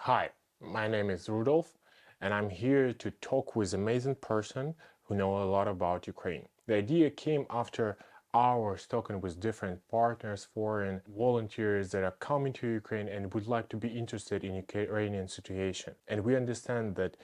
Hi, my name is Rudolf, and I'm here to talk with an amazing person who knows a lot about Ukraine. The idea came after hours talking with different partners, foreign volunteers that are coming to Ukraine and would like to be interested in Ukrainian situation. And we understand that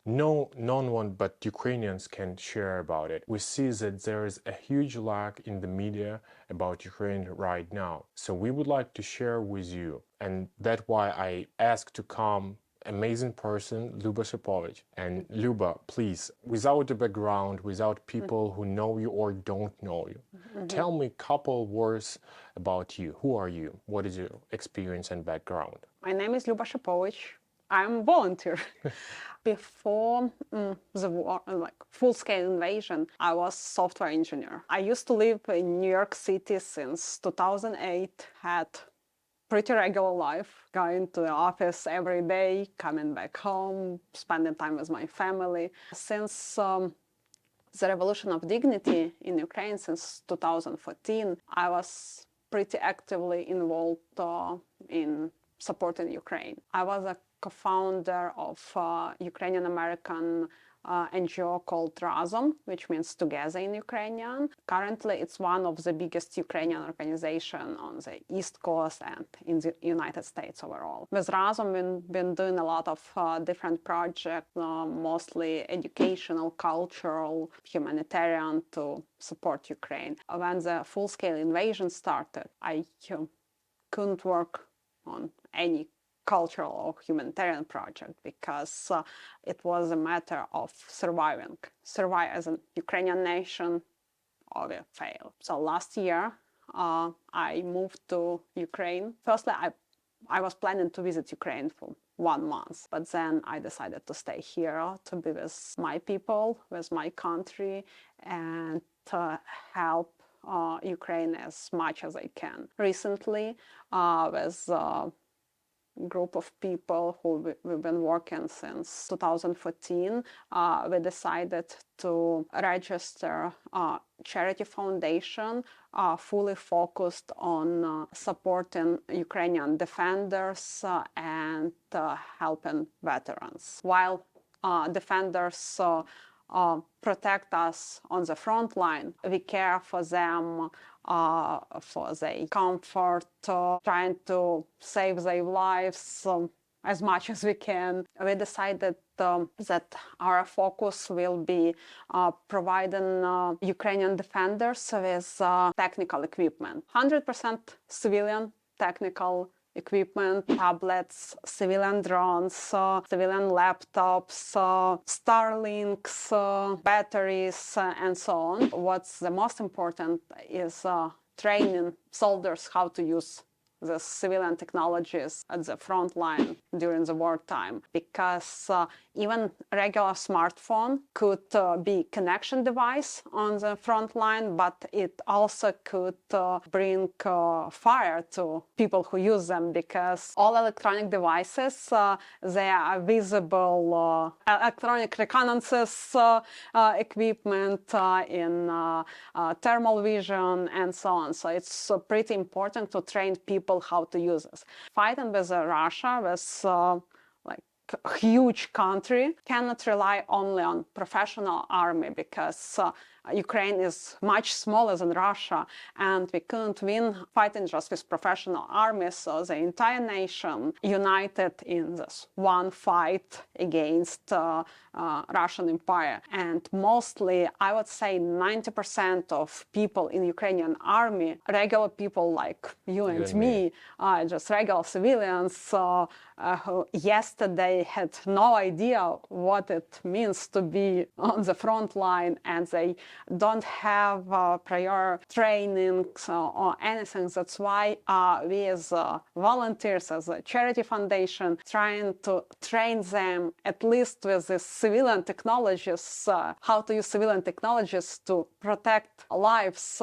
no one but Ukrainians can share about it. We see that there is a huge lack in the media about Ukraine right now. So we would like to share with you, and that's why I asked to come amazing person, Luba Šipovich. And Luba, please, without the background, without people who know you or don't know you, tell me a couple words about you. Who are you? What is your experience and background? My name is Любов Шипович. I'm a volunteer. Before the war, full-scale invasion, I was software engineer. I used to live in New York City since 2008, had pretty regular life, going to the office every day, coming back home, spending time with my family. Since the revolution of dignity in Ukraine, since 2014, I was pretty actively involved in supporting Ukraine. I was a co-founder of Ukrainian-American NGO called Razom, which means together in Ukrainian. Currently, it's one of the biggest Ukrainian organizations on the East Coast and in the United States overall. With Razom, we've been doing a lot of different projects, mostly educational, cultural, humanitarian, to support Ukraine. When the full-scale invasion started, I couldn't work on any cultural or humanitarian project because it was a matter of surviving. Survive as a Ukrainian nation or we fail. So last year I moved to Ukraine. Firstly, I was planning to visit Ukraine for 1 month, but then I decided to stay here to be with my people, with my country, and to help Ukraine as much as I can. Recently, with group of people who we've been working since 2014, we decided to register a charity foundation fully focused on supporting Ukrainian defenders and helping veterans. While defenders protect us on the front line, we care for them, for their comfort, trying to save their lives as much as we can. We decided that our focus will be providing Ukrainian defenders with technical equipment. 100% civilian technical equipment, tablets, civilian drones, civilian laptops, Starlinks, batteries, and so on. What's the most important is training soldiers how to use the civilian technologies at the front line during the wartime, because even regular smartphone could be connection device on the front line, but it also could bring fire to people who use them, because all electronic devices, they are visible electronic reconnaissance equipment in thermal vision and so on. So it's pretty important to train people how to use this. Fighting with Russia, with a huge country, cannot rely only on professional army, because Ukraine is much smaller than Russia, and we couldn't win fighting just with professional armies. So the entire nation united in this one fight against Russian Empire. And mostly, I would say 90% of people in Ukrainian army, regular people like you and me, just regular civilians who yesterday had no idea what it means to be on the front line, and they don't have prior trainings or anything. That's why we as volunteers, as a charity foundation, trying to train them at least with the civilian technologies, how to use civilian technologies to protect lives,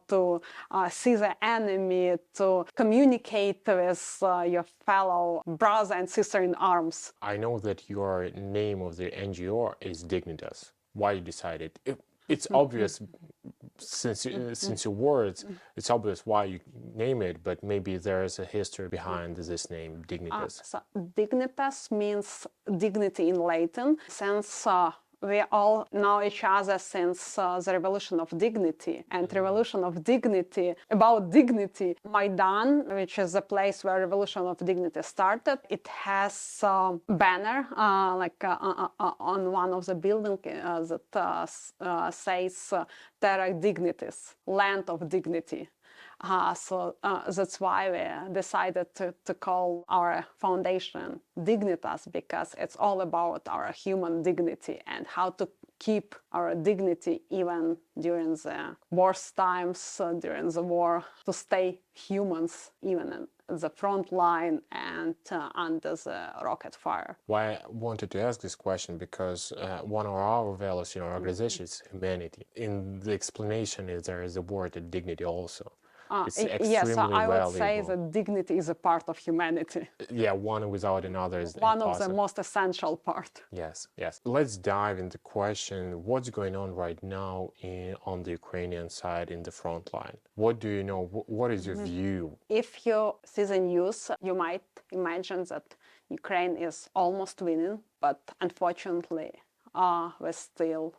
to see the enemy, to communicate with your fellow brother and sister in arms. I know that your name of the NGO is Dignitas. Why you decided? It's obvious since your words, it's obvious why you name it, but maybe there is a history behind this name, Dignitas. So Dignitas means dignity in Latin, since we all know each other since the Revolution of Dignity. And Revolution of Dignity, about dignity, Maidan, which is the place where Revolution of Dignity started, it has a banner on one of the buildings that says Terra Dignitis, land of dignity. So that's why we decided to call our foundation Dignitas, because it's all about our human dignity and how to keep our dignity even during the worst times, during the war, to stay humans even in the front line and under the rocket fire. Why I wanted to ask this question, because one of our values in our organization is humanity. In the explanation, there is a word dignity also. It's extremely yes, so I would say valuable. that dignity is a part of humanity. Yeah, one without another is One of the impossible. most essential part. Yes, yes. Let's dive into the question, what's going on right now on the Ukrainian side in the front line? What do you know? What is your view? If you see the news, you might imagine that Ukraine is almost winning, but unfortunately, we're still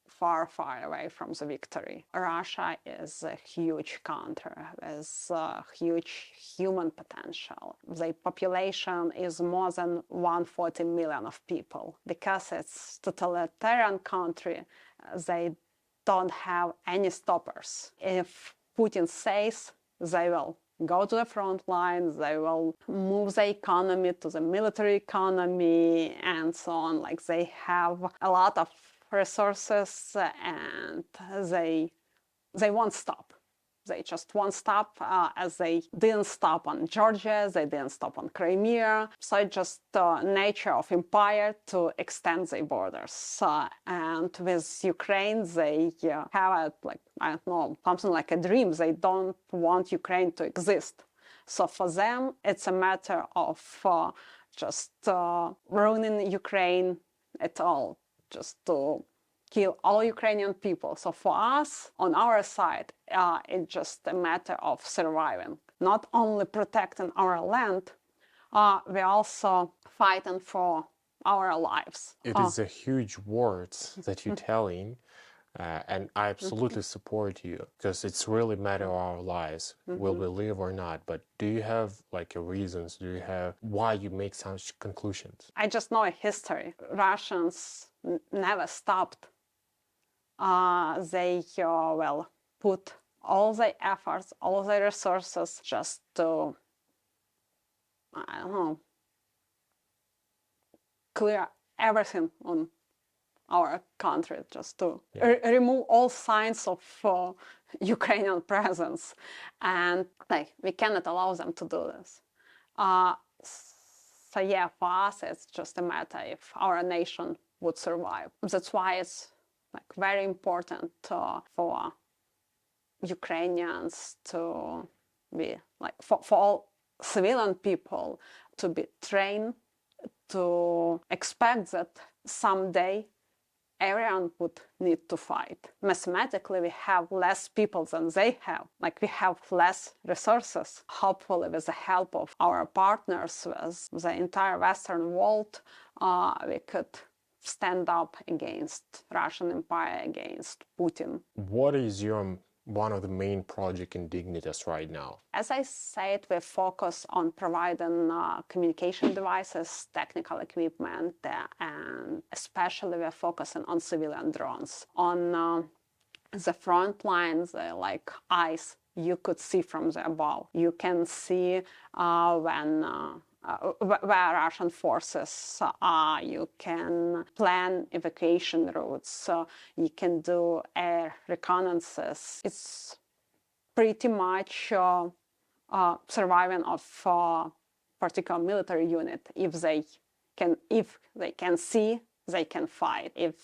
far, far away from the victory. Russia is a huge country with huge human potential. The population is more than 140 million of people. Because it's a totalitarian country, they don't have any stoppers. If Putin says, they will go to the front lines, they will move the economy to the military economy and so on. Like, they have a lot of resources and they won't stop. They just won't stop, as they didn't stop on Georgia, they didn't stop on Crimea. So it's just the nature of empire to extend their borders. And with Ukraine, they have something like a dream. They don't want Ukraine to exist. So for them, it's a matter of just ruining Ukraine at all, just to kill all Ukrainian people. So for us, on our side, it's just a matter of surviving. Not only protecting our land, we're also fighting for our lives. It is a huge words that you're telling, and I absolutely support you, because it's really matter of our lives. Will we live or not? But do you have like reasons? Do you have why you make such conclusions? I just know a history. Russians never stopped. They put all the efforts, all the resources just to, clear everything on our country, just to remove all signs of Ukrainian presence. And we cannot allow them to do this. So yeah, for us, it's just a matter if our nation would survive. That's why it's very important for Ukrainians to be for all civilian people to be trained to expect that someday everyone would need to fight. Mathematically, we have less people than they have. We have less resources. Hopefully, with the help of our partners, with the entire Western world, we could stand up against Russian Empire, against Putin. What is one of the main projects in Dignitas right now? As I said, we focus on providing communication devices, technical equipment, and especially we're focusing on civilian drones. On the front lines, like eyes, you could see from the above. You can see where Russian forces are. You can plan evacuation routes. You can do air reconnaissances. It's pretty much surviving of particular military unit. If they can see, they can fight. If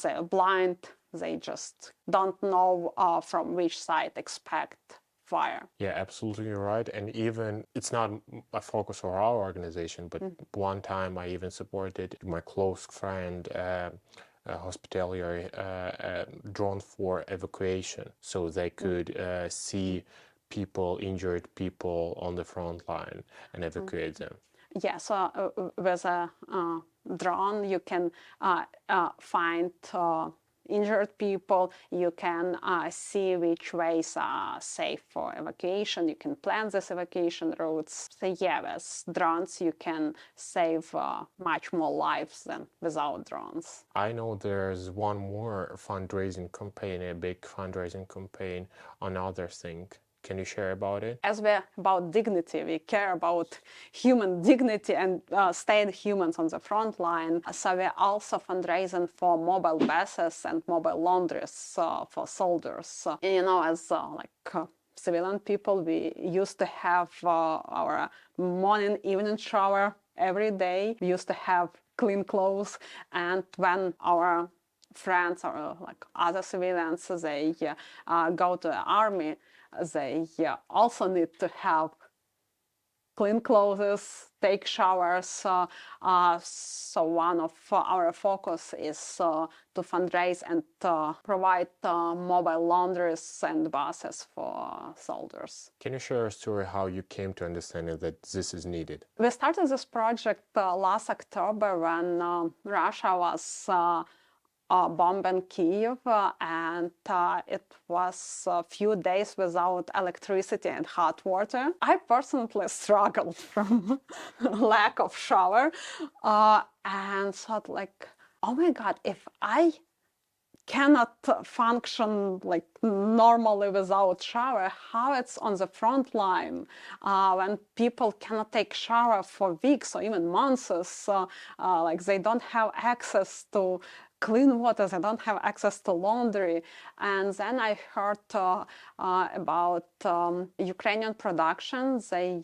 they're blind, they just don't know from which side expect fire. Yeah, absolutely right. And even it's not a focus for our organization, but one time I even supported my close friend hospitality drone for evacuation, so they could see people, injured people on the front line and evacuate them. Yeah, so with a drone, you can find injured people. You can see which ways are safe for evacuation. You can plan this evacuation routes. So yeah, with drones, you can save much more lives than without drones. I know there's one more fundraising campaign, a big fundraising campaign, another thing. Can you share about it? As we're about dignity, we care about human dignity and staying humans on the front line. So we're also fundraising for mobile buses and mobile laundries for soldiers. You know, as civilian people, we used to have our morning, evening shower every day. We used to have clean clothes, and when our friends or like other civilians, they go to the army, they also need to have clean clothes, take showers. So one of our focus is to fundraise and provide mobile laundries and buses for soldiers. Can you share a story how you came to understanding that this is needed? We started this project last October when Russia was bombing Kyiv, and it was a few days without electricity and hot water. I personally struggled from lack of shower and thought like, oh my God, if I cannot function like normally without shower, how it's on the front line when people cannot take shower for weeks or even months, like they don't have access to clean water, they don't have access to laundry. And then I heard about Ukrainian production. They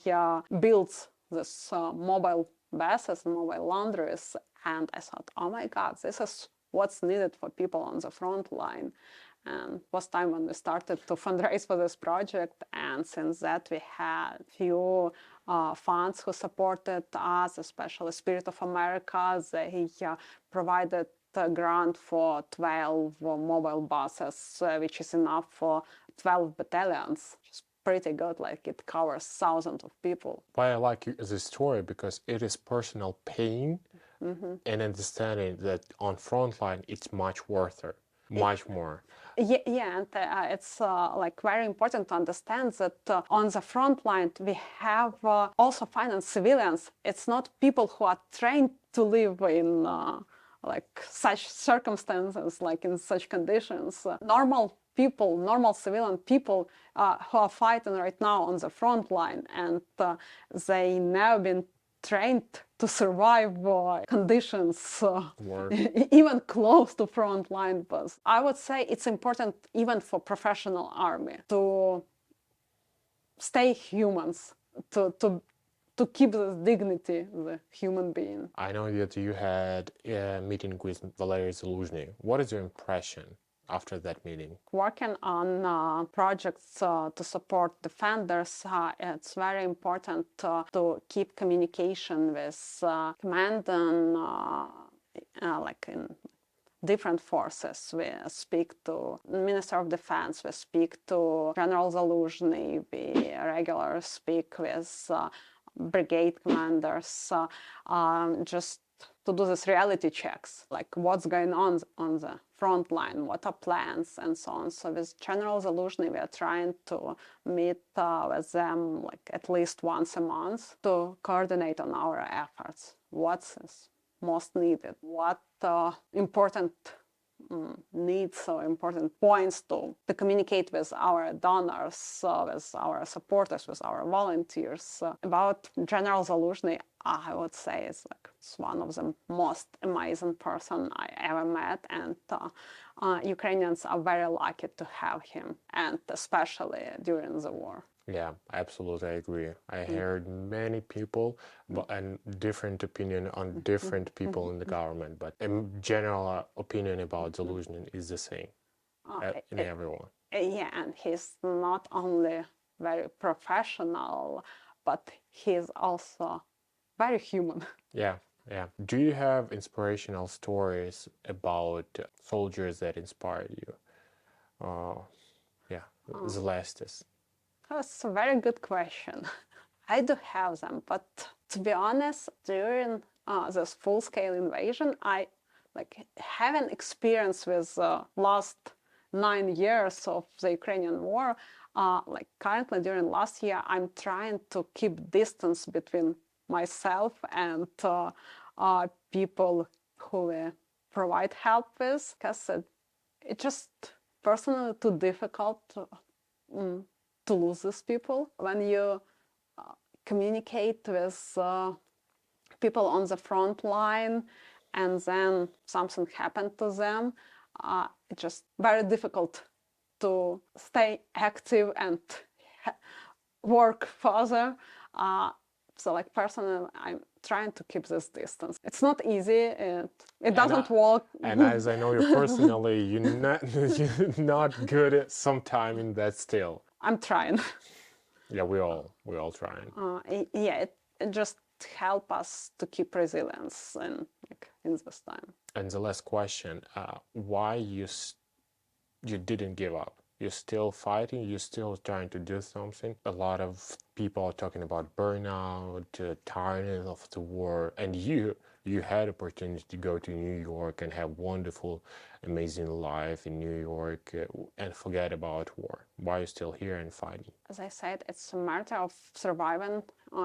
built this mobile buses and mobile laundries, and I thought, oh my God, this is what's needed for people on the front line. And it was time when we started to fundraise for this project, and since that we had few funds who supported us, especially Spirit of America. They provided a grant for 12 mobile buses, which is enough for 12 battalions, which is pretty good, like it covers thousands of people. Why I like this story, because it is personal pain and understanding that on frontline it's much worth it, much more. Yeah, and it's like very important to understand that on the front line we have also finance civilians. It's not people who are trained to live in like such circumstances, like in such conditions. Normal people, normal civilian people who are fighting right now on the front line, and they never been trained to survive conditions even close to front line. But I would say it's important even for professional army to stay humans, to keep the dignity of the human being. I know that you had a meeting with Valery Zaluzhny. What is your impression after that meeting? Working on projects to support defenders, it's very important to keep communication with command and like in different forces. We speak to Minister of Defense, we speak to General Zaluzhny, we regularly speak with brigade commanders, just to do these reality checks, like what's going on the front line, what are plans, and so on. So with General Zaluzhny, we are trying to meet with them like at least once a month to coordinate on our efforts. What's most needed, what important needs or important points to communicate with our donors, with our supporters, with our volunteers. About General Zaluzhny, I would say it's one of the most amazing person I ever met, and Ukrainians are very lucky to have him, and especially during the war. Yeah, absolutely, I agree. I heard many people and different opinion on different people in the government, but a general opinion about Zaluzhny is the same in everyone. Yeah, and he's not only very professional, but he's also very human. Yeah, Yeah. Do you have inspirational stories about soldiers that inspired you? Yeah, Zelestis. That's a very good question. I do have them, but to be honest, during this full-scale invasion, I having experience with last 9 years of the Ukrainian war. Currently during last year, I'm trying to keep distance between myself and people who provide help with, because it's just personally too difficult to lose these people. When you communicate with people on the front line and then something happened to them, it's just very difficult to stay active and work further. So personally, I'm trying to keep this distance. It's not easy. It doesn't work. And as I know you personally, you're not good at some time in that still. I'm trying. Yeah, we're all trying. Yeah, it just help us to keep resilience in this time. And the last question, why you didn't give up? You're still fighting, you're still trying to do something. A lot of people are talking about burnout, tiredness of the war, and you had opportunity to go to New York and have wonderful, amazing life in New York and forget about war. Why are you still here and fighting? As I said, it's a matter of surviving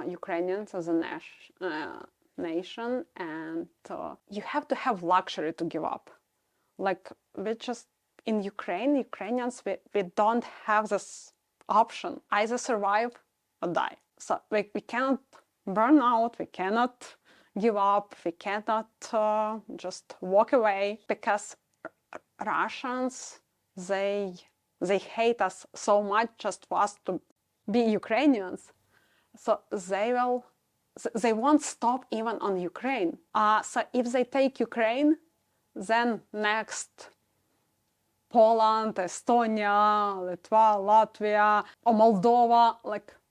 Ukrainians as a nation, and you have to have luxury to give up. We just in Ukrainians, we don't have this option. Either survive or die. So we cannot burn out, we cannot give up, we cannot just walk away, because Russians, they hate us so much just for us to be Ukrainians. So they won't stop even on Ukraine. So if they take Ukraine, then next Poland, Estonia, Litva, Latvia, or Moldova,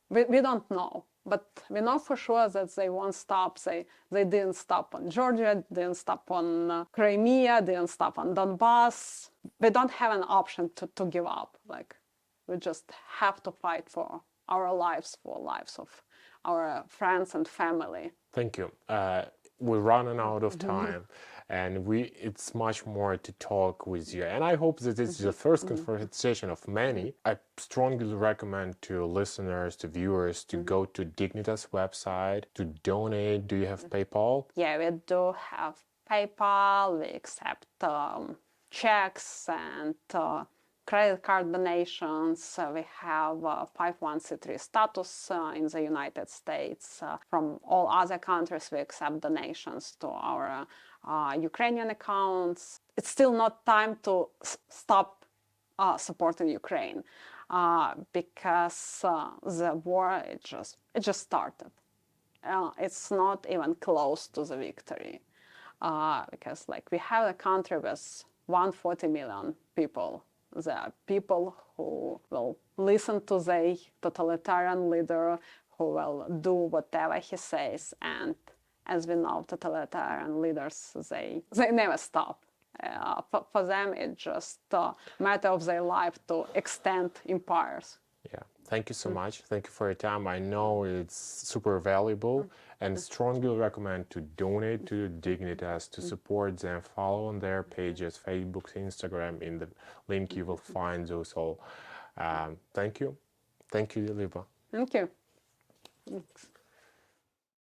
we don't know. But we know for sure that they won't stop. They didn't stop on Georgia, didn't stop on Crimea, didn't stop on Donbass. We don't have an option to give up. We just have to fight for our lives, for lives of our friends and family. Thank you. We're running out of time, and it's much more to talk with you. And I hope that this is the first conversation of many. I strongly recommend to listeners, to viewers, to go to Dignitas website to donate. Do you have PayPal? Yeah, we do have PayPal. We accept checks and credit card donations. We have 501c3 status in the United States. From all other countries, we accept donations to our Ukrainian accounts. It's still not time to stop supporting Ukraine, because the war, it just started. It's not even close to the victory, because we have a country with 140 million people. There are people who will listen to the totalitarian leader, who will do whatever he says. And as we know, totalitarian leaders, they never stop. For them, it's just a matter of their life to extend empires. Yeah, thank you so much. Thank you for your time. I know it's super valuable, and strongly recommend to donate to Dignitas, to support them, follow on their pages, Facebook, Instagram. In the link you will find those all. Thank you. Thank you, Liva. Thank you. Thanks.